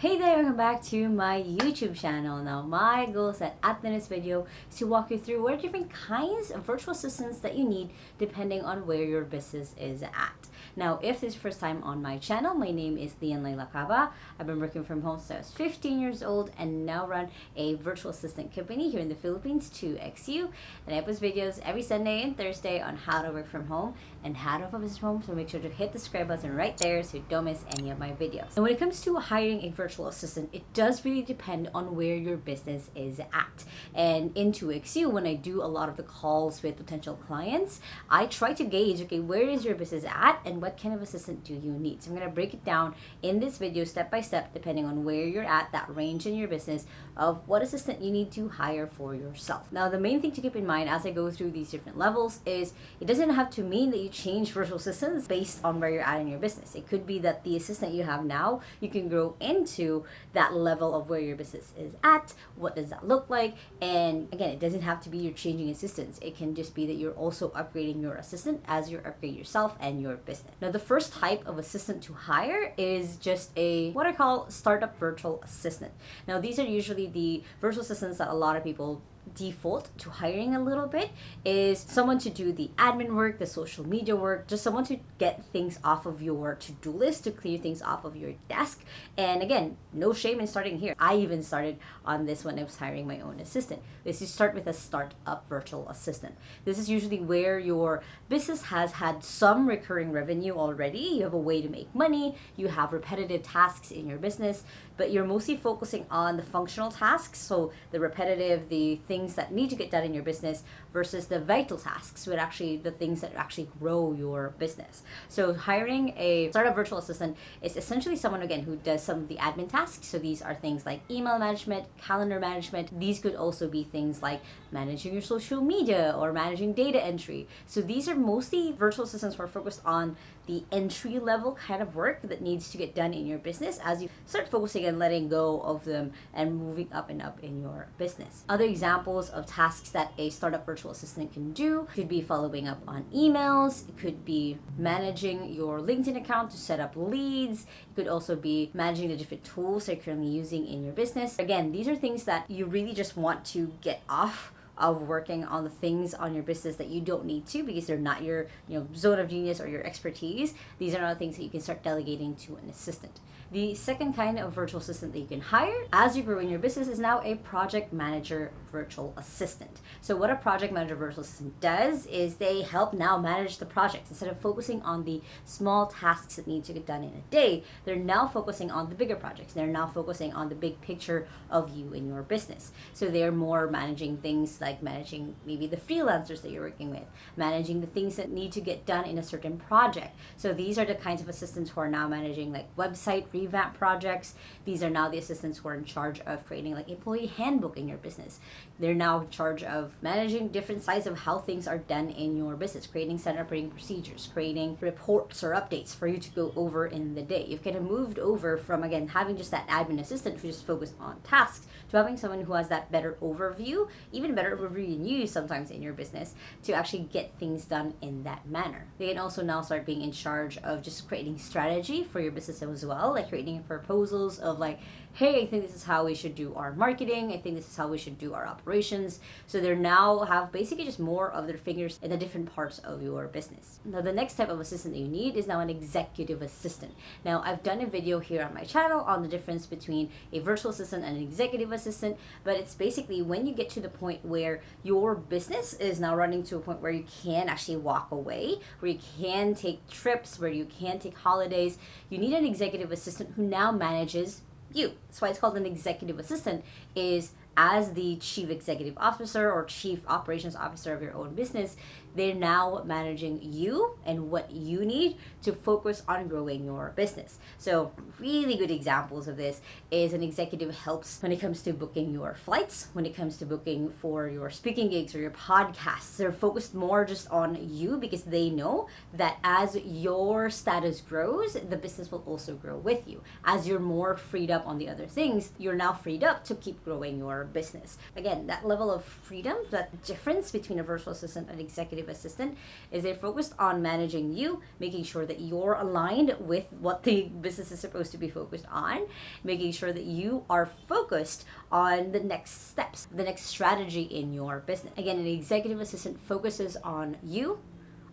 Hey there, welcome back to my YouTube channel. Now, my goal is that at the end of this video is to walk you through what are different kinds of virtual assistants that you need depending on where your business is at. Now, if this is your first time on my channel, my name is Lai Lacaba. I've been working from home since I was 15 years old and now run a virtual assistant company here in the Philippines, 2XU. And I post videos every Sunday and Thursday on how to work from home and how to focus from home. So make sure to hit the subscribe button right there so you don't miss any of my videos. And when it comes to hiring a virtual assistant, it does really depend on where your business is at. And in 2XU, when I do a lot of the calls with potential clients, I try to gauge, okay, where is your business at and what kind of assistant do you need? So I'm going to break it down in this video step by step, depending on where you're at, that range in your business of what assistant you need to hire for yourself. Now, the main thing to keep in mind as I go through these different levels is it doesn't have to mean that you change virtual assistants based on where you're at in your business. It could be that the assistant you have now, you can grow into that level of where your business is at. What does that look like? And again, it doesn't have to be you're changing assistants. It can just be that you're also upgrading your assistant as you upgrade yourself and your business. Now, the first type of assistant to hire is just a what I call startup virtual assistant. Now, these are usually the virtual assistants that a lot of people default to hiring a little bit, is someone to do the admin work, the social media work, just someone to get things off of your to-do list, to clear things off of your desk. And again, no shame in starting here. I even started on this when I was hiring my own assistant. This is start with a startup virtual assistant. This is usually where your business has had some recurring revenue already. You have a way to make money, you have repetitive tasks in your business, but you're mostly focusing on the functional tasks, so the repetitive, the things that need to get done in your business versus the vital tasks, with actually the things that actually grow your business. So hiring a startup virtual assistant is essentially someone, again, who does some of the admin tasks. So these are things like email management, calendar management. These could also be things like managing your social media or managing data entry. So these are mostly virtual assistants who are focused on the entry level kind of work that needs to get done in your business as you start focusing and letting go of them and moving up and up in your business. Other examples of tasks that a startup virtual assistant can do could be following up on emails. It could be managing your LinkedIn account to set up leads. It could also be managing the different tools that you're currently using in your business. Again, these are things that you really just want to get off of working on the things on your business that you don't need to because they're not your zone of genius or your expertise. These are not things that you can start delegating to an assistant. The second kind of virtual assistant that you can hire as you grow in your business is now a project manager virtual assistant. So what a project manager virtual assistant does is they help now manage the projects. Instead of focusing on the small tasks that need to get done in a day, they're now focusing on the bigger projects. They're now focusing on the big picture of you in your business. So they're more managing things like managing maybe the freelancers that you're working with, managing the things that need to get done in a certain project. So these are the kinds of assistants who are now managing like website revamp projects. These are now the assistants who are in charge of creating like employee handbook in your business. They're now in charge of managing different sides of how things are done in your business, creating standard operating procedures, creating reports or updates for you to go over in the day. You've kind of moved over from, again, having just that admin assistant who just focused on tasks to having someone who has that better overview, even better overview than you sometimes in your business, to actually get things done in that manner. They can also now start being in charge of just creating strategy for your business as well, like creating proposals of like, hey, I think this is how we should do our marketing. I think this is how we should do our operations. So they now have basically just more of their fingers in the different parts of your business. Now, the next type of assistant that you need is now an executive assistant. Now, I've done a video here on my channel on the difference between a virtual assistant and an executive assistant, but it's basically when you get to the point where your business is now running to a point where you can actually walk away, where you can take trips, where you can take holidays, you need an executive assistant who now manages you. That's why it's called an executive assistant, is as the chief executive officer or chief operations officer of your own business, they're now managing you and what you need to focus on growing your business. So really good examples of this is an executive helps when it comes to booking your flights, when it comes to booking for your speaking gigs or your podcasts. They're focused more just on you because they know that as your status grows, the business will also grow with you. As you're more freed up on the other things, you're now freed up to keep growing your business. Again, that level of freedom, that difference between a virtual assistant and executive executive assistant is they're focused on managing you, making sure that you're aligned with what the business is supposed to be focused on, making sure that you are focused on the next steps, the next strategy in your business. Again, an executive assistant focuses on you,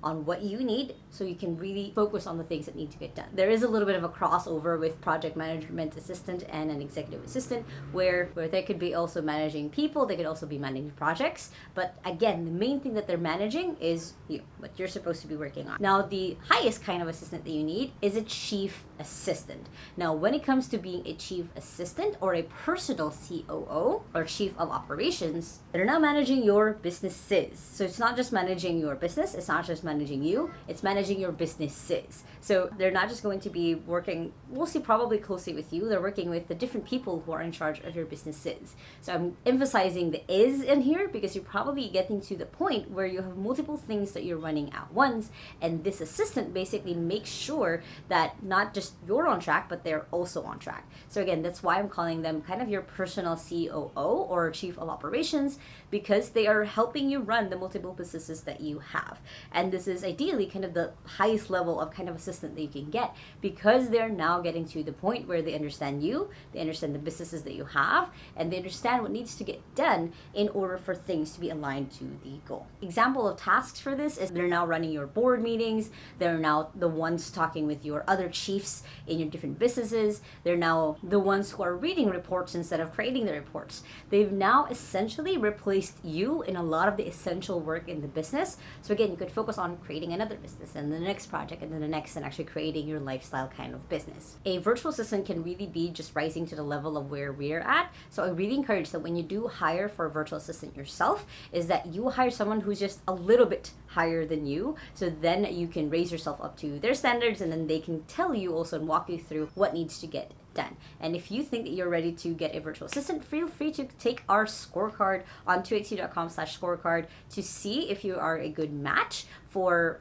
on what you need, so you can really focus on the things that need to get done. There is a little bit of a crossover with project management assistant and an executive assistant where they could be also managing people, they could also be managing projects, but again, the main thing that they're managing is you, what you're supposed to be working on. Now, the highest kind of assistant that you need is a chief assistant. Now, when it comes to being a chief assistant or a personal COO or chief of operations, they're now managing your businesses. So it's not just managing your business, it's not just managing you, it's managing your businesses. So they're not just going to be working mostly probably closely with you, they're working with the different people who are in charge of your businesses. So I'm emphasizing the is in here because you're probably getting to the point where you have multiple things that you're running at once, and this assistant basically makes sure that not just you're on track, but they're also on track. So again, that's why I'm calling them kind of your personal COO or chief of operations, because they are helping you run the multiple businesses that you have. And this is ideally kind of the highest level of kind of assistant that you can get, because they're now getting to the point where they understand you, they understand the businesses that you have, and they understand what needs to get done in order for things to be aligned to the goal. Example of tasks for this is they're now running your board meetings, they're now the ones talking with your other chiefs in your different businesses, they're now the ones who are reading reports instead of creating the reports. They've now essentially replaced you in a lot of the essential work in the business. So again, you could focus on creating another business and the next project and then the next, and actually creating your lifestyle kind of business. A virtual assistant can really be just rising to the level of where we're at. So I really encourage that when you do hire for a virtual assistant yourself, is that you hire someone who's just a little bit higher than you, so then you can raise yourself up to their standards, and then they can tell you also and walk you through what needs to get done. And if you think that you're ready to get a virtual assistant, feel free to take our scorecard on 2xu.com/scorecard to see if you are a good match for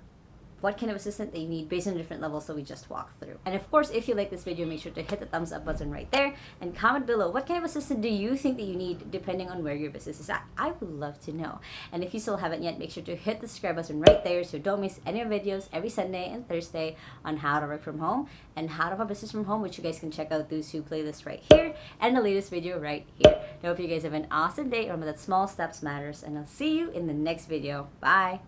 what kind of assistant that you need based on different levels that we just walked through. And of course, if you like this video, make sure to hit the thumbs up button right there and comment below what kind of assistant do you think that you need depending on where your business is at. I would love to know. And if you still haven't yet, make sure to hit the subscribe button right there so don't miss any of our videos every Sunday and Thursday on how to work from home and how to have a business from home, which you guys can check out those two playlists right here and the latest video right here. I hope you guys have an awesome day. Remember that small steps matters, and I'll see you in the next video. Bye!